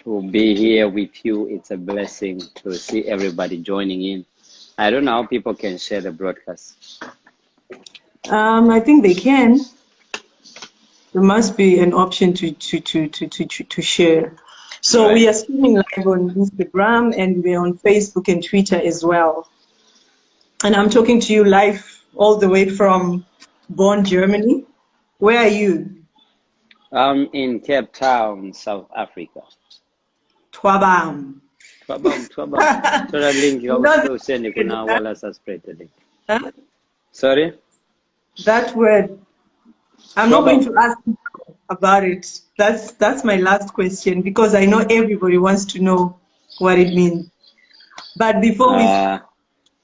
to be here with you. It's a blessing to see everybody joining in. I don't know how people can share the broadcast. I think they can. There must be an option to share. So Right. we are streaming live on Instagram and we're on Facebook and Twitter as well. And I'm talking to you live all the way from Bonn, Germany. Where are you? I'm in Cape Town, South Africa. Twabam. Twabam. So that link you will send it now while I spread the link. Huh? Sorry? That word. I'm not going to ask you about it. That's my last question because I know everybody wants to know what it means. But before we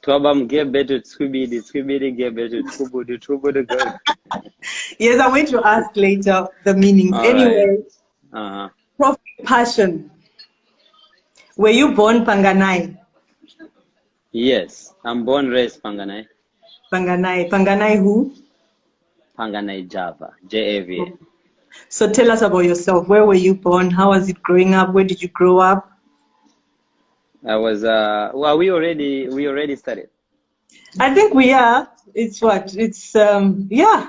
Twabam get better Scooby get better Tubudu. Yes, I'm going to ask later the meanings. All anyway, right. Prophet Passion. Were you born Panganai? Yes, I'm born raised Panganai. Panganai who? Panganai Java, Java. So tell us about yourself. Where were you born? How was it growing up? Where did you grow up? I was well, we already started. I think we are. It's what? It's yeah.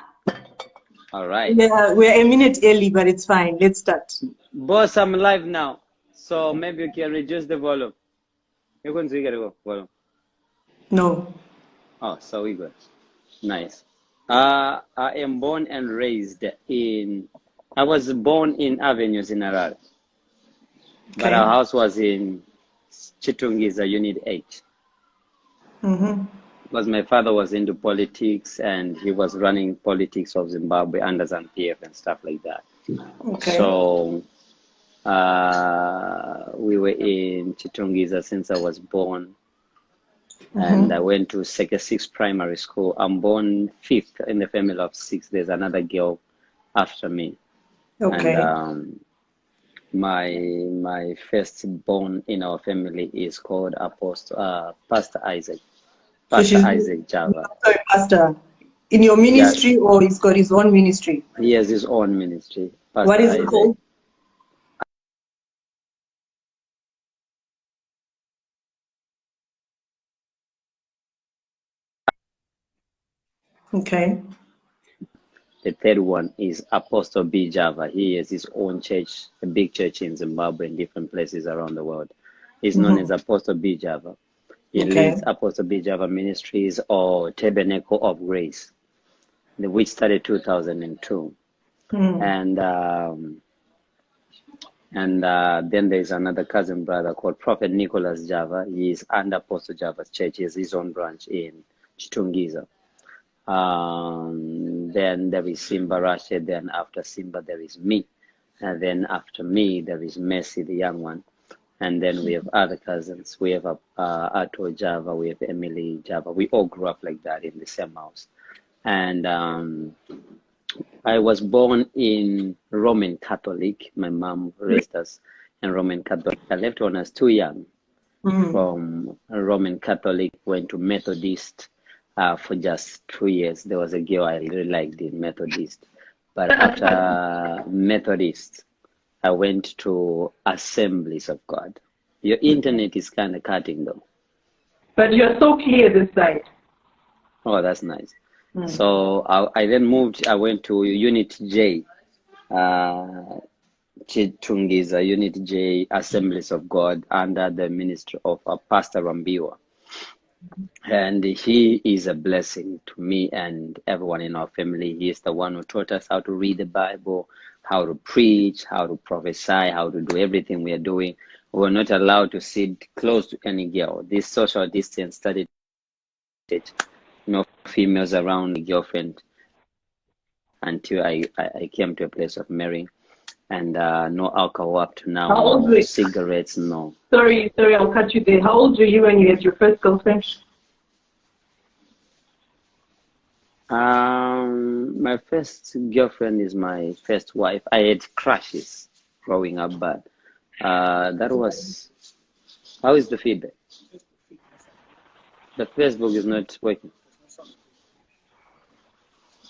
All right. Yeah, we're a minute early, but it's fine. Let's start. Boss, I'm live now, so maybe you can reduce the volume. You can see the volume. No. Oh, so we good. Nice. I am born and raised in. I was born in Avenues in Harare, but our house was in Chitungiza, Unit 8. Because my father was into politics and he was running politics of Zimbabwe under ZANU-PF and stuff like that. Okay. So we were in Chitungiza since I was born. And I went to Sector 6 primary school. I'm born 5th in the family of 6. There's another girl after me. Okay. And my first born in our family is called Pastor Isaac. Pastor Isaac Java. Sorry, Pastor. In your ministry or he's got his own ministry? He has his own ministry. Pastor What is Isaac. it called? Okay. The third one is Apostle B Java. He has his own church, a big church in Zimbabwe and different places around the world. He's known as Apostle B Java. He leads Apostle B Java Ministries or Tabernacle of Grace, which started 2002. And then there's another cousin brother called Prophet Nicholas Java. He is under Apostle Java's church. He has his own branch in Chitungiza. Then there is Simba Rashid. Then after Simba, there is me. And then after me, there is Messi, the young one. And then we have other cousins. We have Ato Java. We have Emily Java. We all grew up like that in the same house. And I was born in Roman Catholic. My mom raised us in Roman Catholic. I left when I was too young. From Roman Catholic, went to Methodist for just 2 years. There was a girl I really liked in Methodist. But after Methodist, I went to Assemblies of God. Your internet is kind of cutting though. But you're so clear this side. Oh, that's nice. So I then moved, I went to Unit J, Chitungiza, Unit J, Assemblies of God, under the ministry of Pastor Rambiwa. And he is a blessing to me and everyone in our family. He is the one who taught us how to read the Bible, how to preach, how to prophesy, how to do everything we are doing. We were not allowed to sit close to any girl. This social distance started. No females around the girlfriend until I came to a place of marrying, and no alcohol up to now. How old no cigarettes, no. Sorry, I'll cut you there. How old were you when you had your first girlfriend? My first girlfriend is my first wife. I had crushes growing up, but that was. How is the feedback? The Facebook is not working.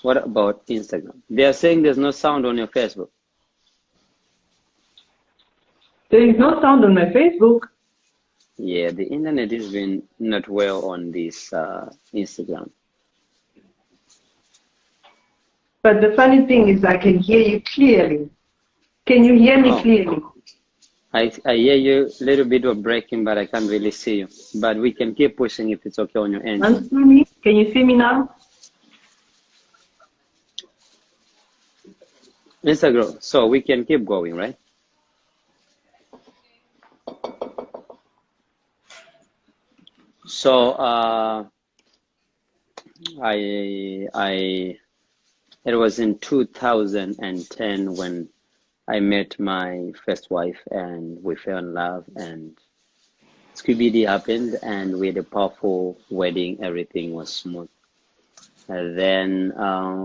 What about Instagram? They are saying there's no sound on your Facebook. There is no sound on my Facebook. Yeah, the internet has been not well on this Instagram. But the funny thing is I can hear you clearly. Can you hear me Oh, clearly? I hear you a little bit of breaking, but I can't really see you. But we can keep pushing if it's okay on your end. Can you see me? Can you see me now? Instagram, so we can keep going, right? So I it was in 2010 when I met my first wife and we fell in love and Scooby-Doo happened and we had a powerful wedding. Everything was smooth. And then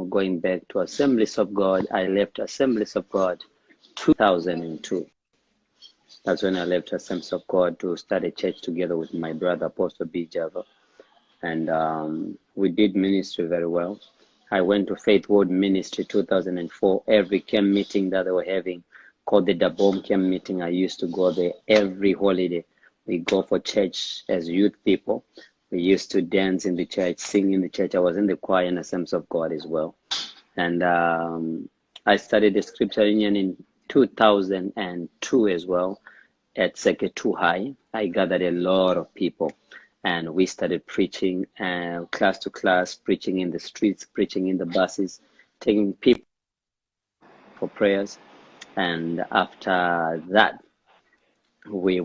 going back to Assemblies of God, I left Assemblies of God 2002. That's when I left Assemblies of God to start a church together with my brother, Apostle B. Java. And we did ministry very well. I went to Faith World Ministry 2004. Every camp meeting that they were having, called the Dabom camp meeting, I used to go there every holiday. We go for church as youth people. We used to dance in the church, sing in the church. I was in the choir in Assemblies of God as well. And I studied the scripture union in 2002 as well at Second 2 High. I gathered a lot of people and we started preaching class to class, preaching in the streets, preaching in the buses, taking people for prayers. And after that, we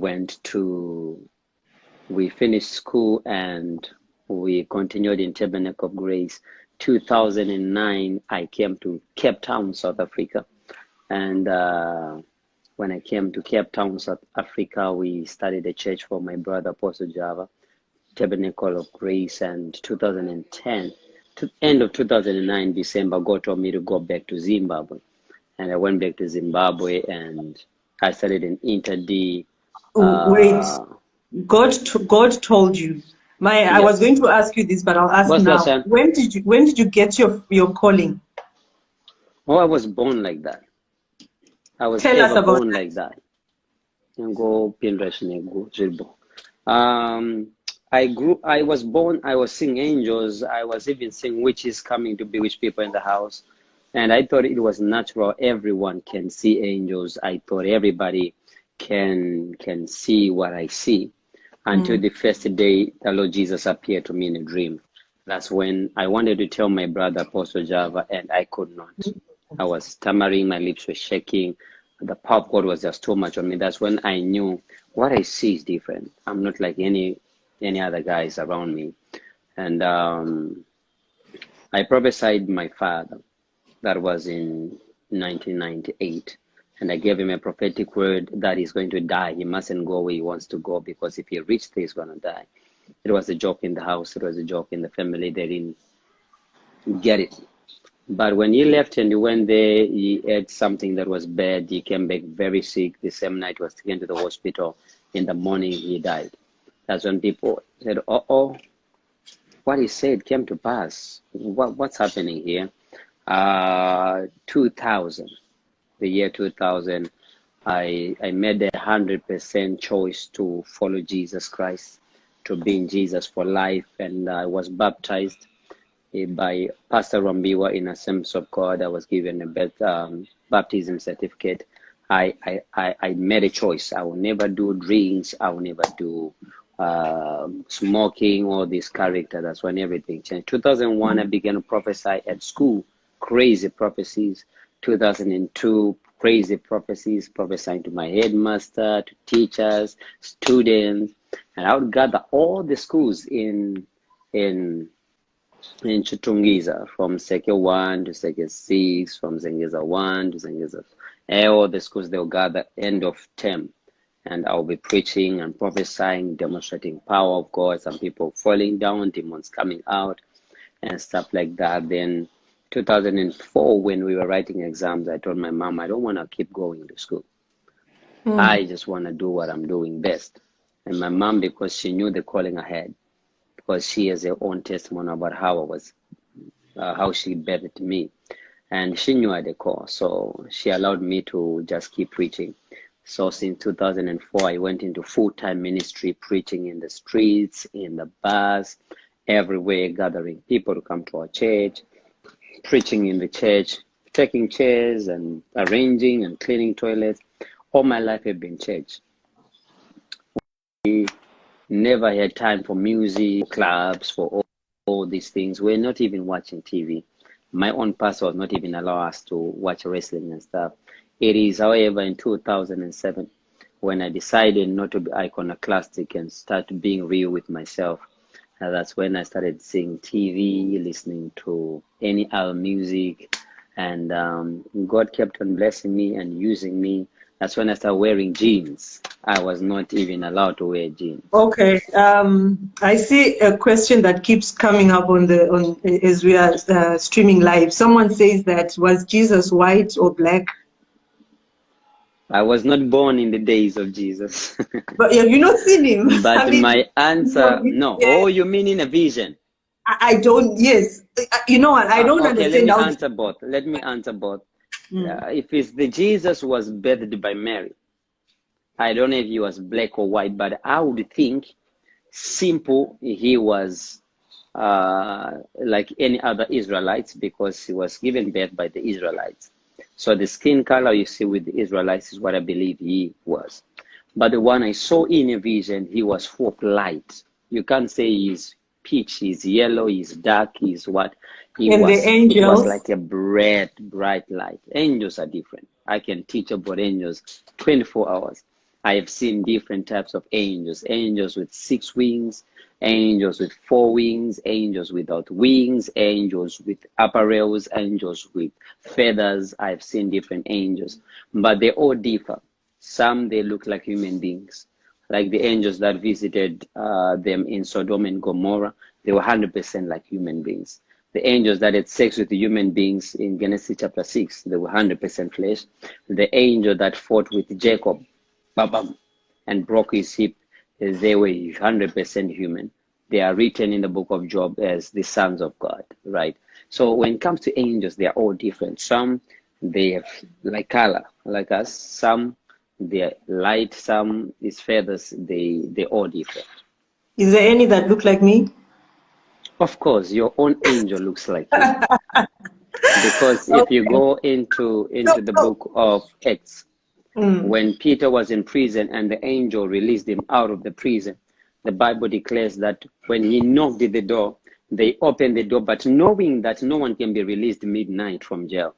finished school and we continued in Tabernacle of Grace. 2009, I came to Cape Town, South Africa. And when I came to Cape Town, South Africa, we started a church for my brother, Apostle Java, Tabernacle of Grace. And 2010, to end of 2009, December, God told me to go back to Zimbabwe. And I went back to Zimbabwe and I started an Inter-D. Wait, God told you. I was going to ask you this, but I'll ask now. When did you get your calling? Oh, I was born like that. I was Tell us about born like that. I was born, I was seeing angels, I was even seeing witches coming to bewitch people in the house. And I thought it was natural. Everyone can see angels. I thought everybody can see what I see. Until the first day the Lord Jesus appeared to me in a dream. That's when I wanted to tell my brother Apostle Java and I could not. I was stammering, my lips were shaking. The power of God was just too much on me. That's when I knew what I see is different. I'm not like any other guys around me. And I prophesied my father. That was in 1998. And I gave him a prophetic word that he's going to die. He mustn't go where he wants to go because if he reaches there, he's going to die. It was a joke in the house. It was a joke in the family. They didn't get it. But when he left and he went there, he ate something that was bad. He came back very sick. The same night he was taken to the hospital. In the morning, he died. That's when people said, uh-oh, what he said came to pass. What's happening here? 2000, the year 2000, I made 100% choice to follow Jesus Christ, to be in Jesus for life. And I was baptized by Pastor Rambiwa in Assemblies of God. I was given a baptism certificate. I made a choice. I will never do drinks. I will never do smoking or this character. That's when everything changed. 2001, I began to prophesy at school. Crazy prophecies. 2002, crazy prophecies, prophesying to my headmaster, to teachers, students, and I would gather all the schools in Chitungiza, from Seke 1 to Seke 6, from Zengeza 1 to Zengeza, all the schools. They'll gather end of term, and I'll be preaching and prophesying, demonstrating power of God, some people falling down, demons coming out, and stuff like that. Then 2004, when we were writing exams, I told my mom, I don't want to keep going to school. I just want to do what I'm doing best. And my mom, because she knew the calling ahead, because she has her own testimony about how she bettered me. And she knew I had a call. So she allowed me to just keep preaching. So since 2004, I went into full-time ministry, preaching in the streets, in the bars, everywhere, gathering people to come to our church, preaching in the church, taking chairs and arranging and cleaning toilets. All my life have been church. We never had time for music, clubs, for all these things. We're not even watching TV. My own pastor was not even allow us to watch wrestling and stuff. It is, however, in 2007 when I decided not to be iconoclastic and start being real with myself. And that's when I started seeing TV, listening to any other music, and God kept on blessing me and using me. That's when I started wearing jeans. I was not even allowed to wear jeans. Okay, I see a question that keeps coming up as we are streaming live. Someone says that, was Jesus white or black? I was not born in the days of Jesus. But have you not seen him? But I mean, my answer, no. yeah. Oh, you mean in a vision? I don't, yes. You know what, I don't Okay, understand. let me answer both. Let me answer both. If it's the Jesus was birthed by Mary, I don't know if he was black or white, but I would think simple, he was like any other Israelites, because he was given birth by the Israelites. So the skin color you see with the Israelites is what I believe he was. But the one I saw in a vision, he was full of light. You can't say he's peach, he's yellow, he's dark, he's what. He was like a bright light. Angels are different. I can teach about angels 24 hours. I have seen different types of angels. Angels with 6 wings, angels with 4 wings, angels without wings, angels with apparels, angels with feathers. I've seen different angels, but they all differ. Some, they look like human beings. Like the angels that visited them in Sodom and Gomorrah, they were 100% like human beings. The angels that had sex with the human beings in Genesis chapter 6, they were 100% flesh. The angel that fought with Jacob, and broke his hip, they were 100% human. They are written in the book of Job as the sons of God, right? So when it comes to angels, they are all different. Some, they have like color, like us. Some, they're light. Some is feathers. They all different. Is there any that look like me? Of course, your own angel looks like you. Because if you go into the book of Acts, when Peter was in prison and the angel released him out of the prison, the Bible declares that when he knocked at the door, they opened the door, but knowing that no one can be released midnight from jail,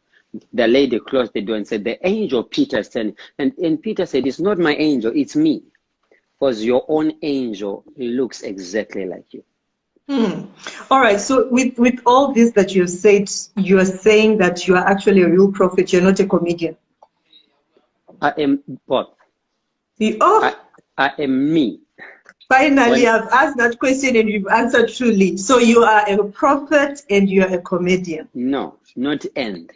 the lady closed the door and said, the angel Peter is standing. And Peter said, it's not my angel, it's me. Because your own angel looks exactly like you. All right, so with all this that you've said, you are saying that you are actually a real prophet, you're not a comedian. I am both. I am me. Finally, I've asked that question and you've answered truly. So you are a prophet and you are a comedian. No, not and.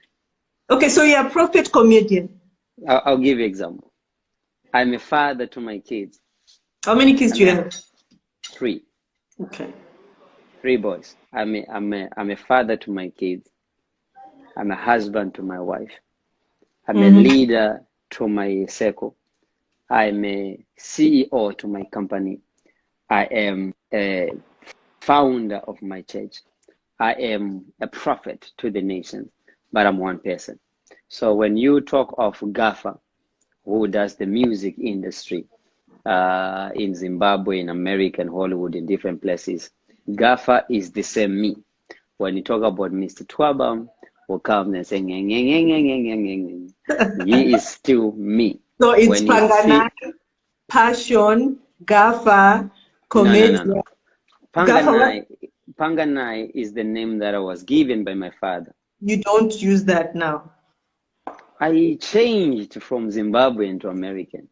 Okay, so you're a prophet comedian. I'll give you an example. I'm a father to my kids. How many kids do you have? 3. Okay. 3 boys. I'm a father to my kids. I'm a husband to my wife. I'm a leader to my circle. I'm a CEO to my company. I am a founder of my church. I am a prophet to the nations, but I'm one person. So when you talk of Gafa, who does the music industry in Zimbabwe, in America, in Hollywood, in different places, Gafa is the same me. When you talk about Mr. Twabam, will come and say, he is still me. So it's Panganai, Passion, Gafa, Comedian. No. Panganai is the name that I was given by my father. You don't use that now? I changed from Zimbabwean to American.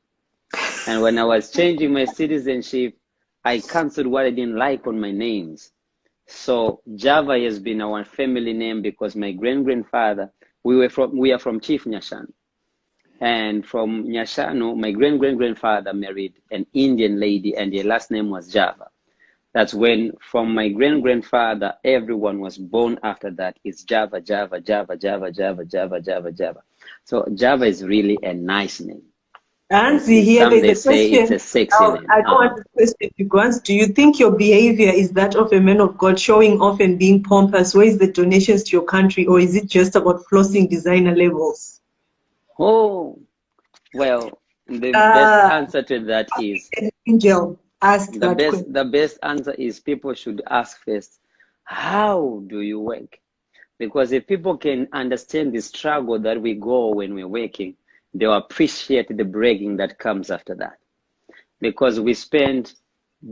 And when I was changing my citizenship, I canceled what I didn't like on my names. So Java has been our family name because my great-grandfather, we are from Chief Nyashano. And from Nyashano, my great-grandfather married an Indian lady and her last name was Java. That's when from my great-grandfather, everyone was born after that. It's Java, Java, Java, Java, Java, Java, Java, Java. So Java is really a nice name. Nancy, here Some they there's a say it's question. a sexy name. I don't want this question to go on. Do you think your behavior is that of a man of God, showing off and being pompous? Where is the donations to your country, or is it just about flossing designer levels? Oh, well, the best Uh, answer to that is Angel asked that question. the best answer is people should ask first, how do you work? Because if people can understand the struggle that we go when we're working, they'll appreciate the breaking that comes after that. Because we spend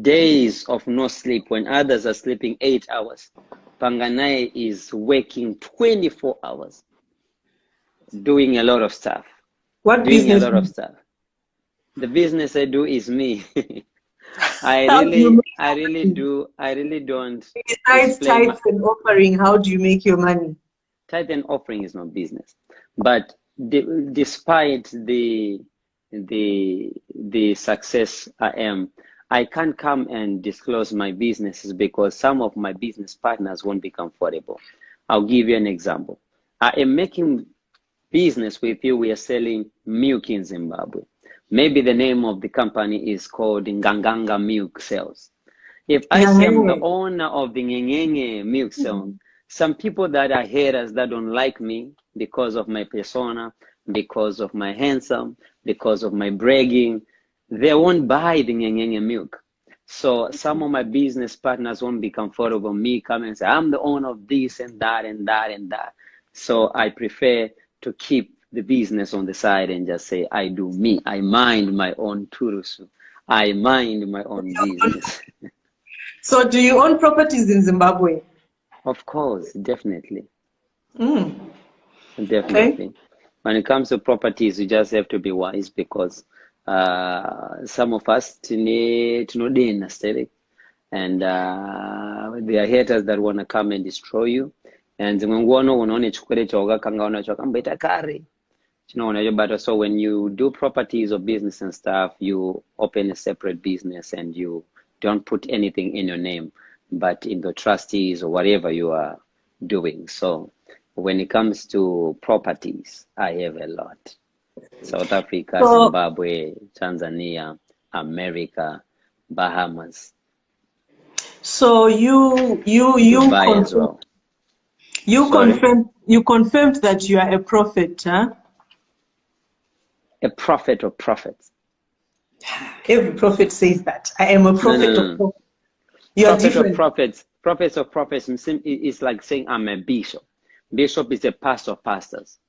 days of no sleep when others are sleeping 8 hours. Panganae is working 24 hours, doing a lot of stuff, What doing a business? lot of stuff. The business I do is me. I How do you make I really don't besides display my tithes and offering? How do you make your money? tithe and offering is not business. But despite the success I can't come and disclose my businesses because some of my business partners won't be comfortable. I'll give you an example. I am making business with you. We are selling milk in Zimbabwe. Maybe the name of the company is called Nganganga Milk Sales. If I say I'm the owner of the Ngengenge Milk Sales, some people that are haters that don't like me because of my persona, because of my handsome, because of my bragging, they won't buy the Ngengenge milk. So some of my business partners won't be comfortable me coming and say, I'm the owner of this and that and that and that. So I prefer to keep the business on the side and just say, I do me. I mind my own turusu. I mind my own business. So do you own properties in Zimbabwe? Of course, definitely. Mm. Definitely. Okay. When it comes to properties, you just have to be wise because some of us tinodena steady, and there are haters that want to come and destroy you. And unaona chikwere chawakakangaona chakamboita kare. But so when you do properties or business and stuff, you open a separate business and you don't put anything in your name, but in the trustees or whatever you are doing. So when it comes to properties, I have a lot. South Africa, So Zimbabwe, Tanzania, America, Bahamas, Dubai as well. Sorry? you confirmed that you are a prophet, huh? A prophet of prophets. Every prophet says that. I am a No, prophet no, of no. prophets. You are Prophet of different. prophets. Prophets of prophets is like saying I'm a bishop. Bishop is a pastor of pastors.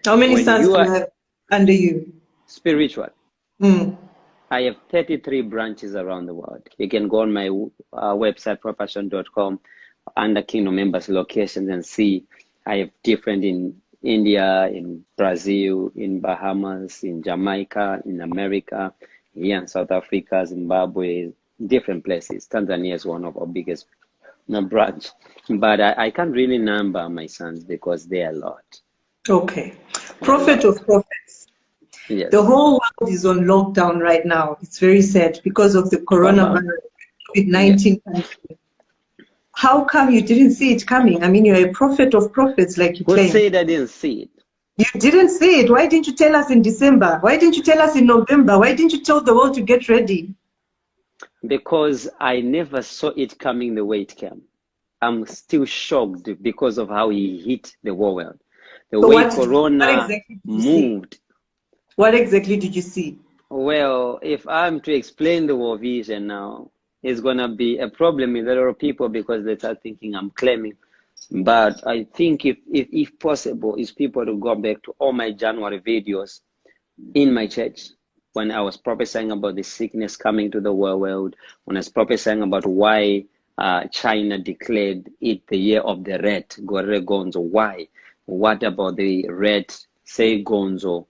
How many When sons you do you are have under you? spiritual, Mm. I have 33 branches around the world. You can go on my website, propassion.com, under Kingdom Members locations and see I have different in India, in Brazil, in Bahamas, in Jamaica, in America, here in South Africa, Zimbabwe, different places. Tanzania is one of our biggest branch. But I can't really number my sons because they are a lot. Okay. They're a Prophet lot. of prophets. Yes. The whole world is on lockdown right now. It's very sad because of the Baba. coronavirus, Yeah. COVID-19. How come you didn't see it coming? I mean, you're a prophet of prophets, like you Who claim. said I didn't see it? You didn't see it. Why didn't you tell us in December? Why didn't you tell us in November? Why didn't you tell the world to get ready? Because I never saw it coming the way it came. I'm still shocked because of how he hit the world. The So way what Corona exactly did you see? moved. What exactly did you see? Well, if I'm to explain the war vision now, it's going to be a problem with a lot of people because they start thinking I'm claiming. But I think if possible, is people to go back to all my January videos in my church when I was prophesying about the sickness coming to the world, when I was prophesying about why China declared it the year of the rat, Gore Gonzo. Why? What about the rat, say Gonzo,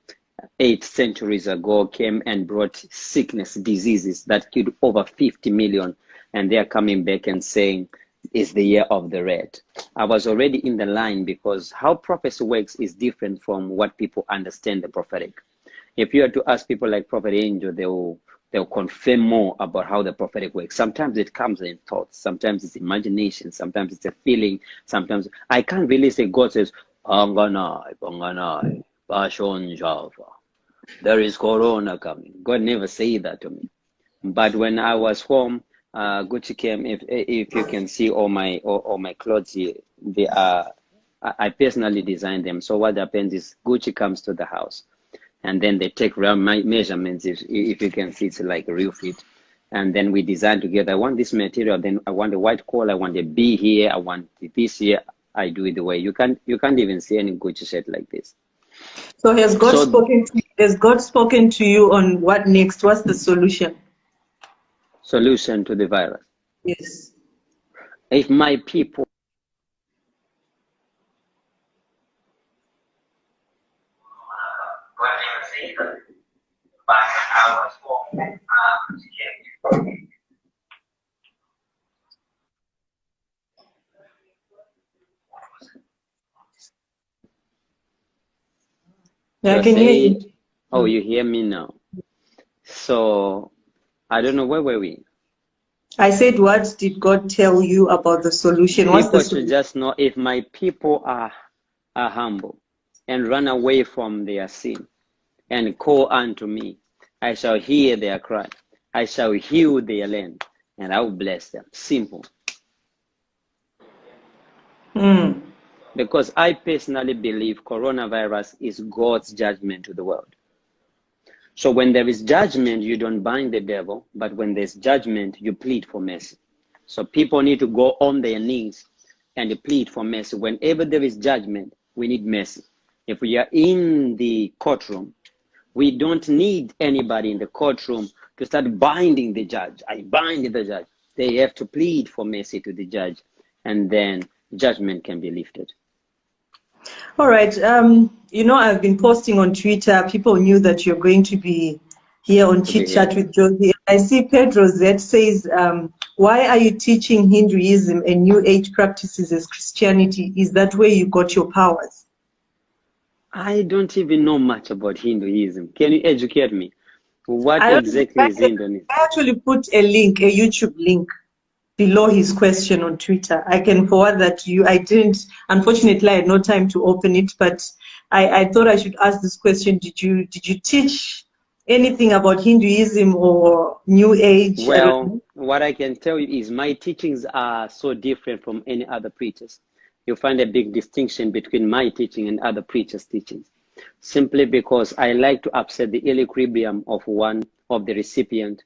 8 centuries ago came and brought sickness, diseases that killed over 50 million, and they are coming back and saying it's the year of the rat. I was already in the line because how prophecy works is different from what people understand the prophetic. If you are to ask people like Prophet Angel, they'll confirm more about how the prophetic works. Sometimes it comes in thoughts, sometimes it's imagination, sometimes it's a feeling, sometimes I can't really say God says, Panganai, Passion Java. There is Corona coming. God never said that to me. But when I was home, Gucci came. If you can see all my clothes here, they are I personally designed them. So what happens is Gucci comes to the house, and then they take real measurements. If you can see, it's like a real fit. And then we design together. I want this material. Then I want a white collar. I want a B here. I want this here. I do it the way you can't even see any Gucci shirt like this. So has God So spoken to you? Has God spoken to you on what next? What's the solution? solution to the virus. Yes. If my people Yeah, I you can hear said, you. oh, you hear me now. So I don't know where were we. I said, what did God tell you about the solution? What's the People should solution? just know if my people are humble and run away from their sin and call unto me, I shall hear their cry. I shall heal their land, and I will bless them. Simple. Mm. Because I personally believe coronavirus is God's judgment to the world. So when there is judgment, you don't bind the devil, but when there's judgment, you plead for mercy. So people need to go on their knees and plead for mercy. Whenever there is judgment, we need mercy. If we are in the courtroom, we don't need anybody in the courtroom to start binding the judge. I bind the judge. They have to plead for mercy to the judge, and then judgment can be lifted. All right. I've been posting on Twitter. People knew that you're going to be here on To be Chit here. Chat with Josie. I see Pedro Z says, why are you teaching Hinduism and New Age practices as Christianity? Is that where you got your powers? I don't even know much about Hinduism. Can you educate me? What I don't. exactly is Hinduism? I actually put a link, a YouTube link, below his question on Twitter. I can forward that to you. I didn't, unfortunately, I had no time to open it, but I thought I should ask this question. Did you teach anything about Hinduism or New Age? I don't Well, know. what I can tell you is my teachings are so different from any other preachers. You'll find a big distinction between my teaching and other preachers' teachings, simply because I like to upset the equilibrium of one of the recipient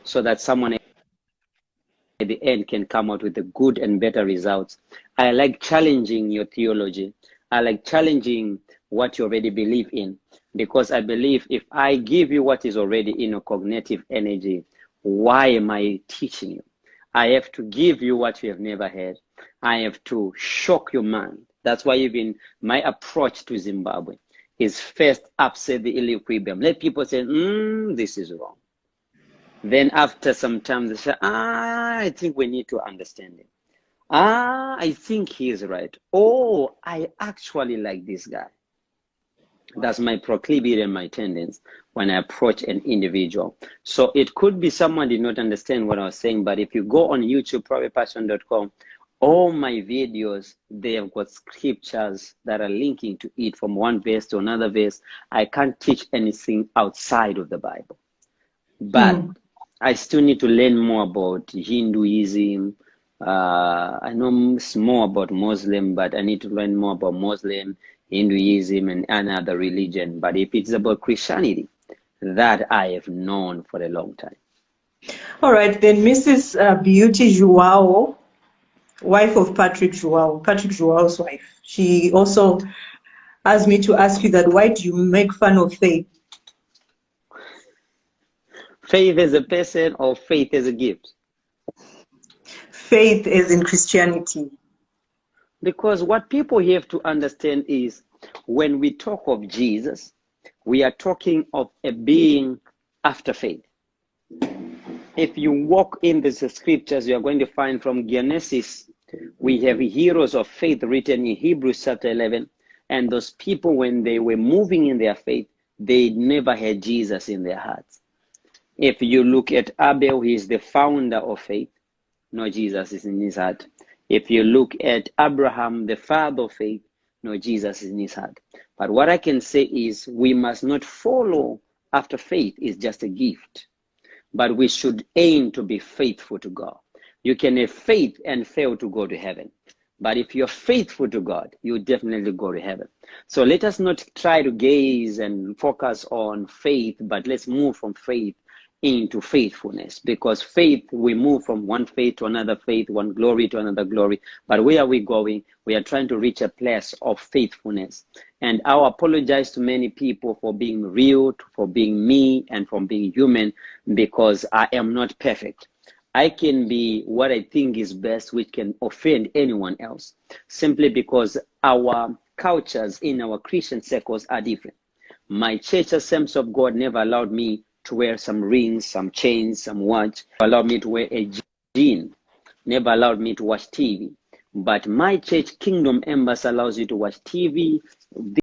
so that someone at the end can come out with the good and better results. I like challenging your theology. I like challenging what you already believe in, because I believe if I give you what is already in your cognitive energy, why am I teaching you? I have to give you what you have never had. I have to shock your mind. That's why even my approach to Zimbabwe is first upset the equilibrium. Let people say, this is wrong. Then after some time, they say, I think we need to understand him. I think he is right. Oh, I actually like this guy. That's my proclivity and my tendency when I approach an individual. So it could be someone did not understand what I was saying, but if you go on YouTube, prophetpassion.com, all my videos, they have got scriptures that are linking to it from one verse to another verse. I can't teach anything outside of the Bible. But I still need to learn more about Hinduism. I know more about Muslim, but I need to learn more about Muslim, Hinduism, and another religion. But if it's about Christianity, that I have known for a long time. All right, then Mrs. Beauty Joao, wife of Patrick Joao, Patrick Joao's wife. She also asked me to ask you that why do you make fun of faith? Faith as a person or faith as a gift? Faith as in Christianity. Because what people have to understand is when we talk of Jesus, we are talking of a being after faith. If you walk in the scriptures, you are going to find from Genesis, we have heroes of faith written in Hebrews chapter 11. And those people, when they were moving in their faith, they never had Jesus in their hearts. If you look at Abel, he is the founder of faith. No, Jesus is in his heart. If you look at Abraham, the father of faith, nor Jesus in his heart. But what I can say is we must not follow after faith is just a gift, but we should aim to be faithful to God. You can have faith and fail to go to heaven. But if you're faithful to God, you definitely go to heaven. So let us not try to gaze and focus on faith, but let's move from faith into faithfulness, because faith, we move from one faith to another faith, one glory to another glory. But where are we going? We are trying to reach a place of faithfulness. And I apologize to many people for being real, for being me, and for being human, because I am not perfect. I can be what I think is best, which can offend anyone else, simply because our cultures in our Christian circles are different. My church Assemblies of God never allowed me to wear some rings, some chains, some watch, allowed me to wear a jean, never allowed me to watch TV. But my church, Kingdom Embassy, allows you to watch TV,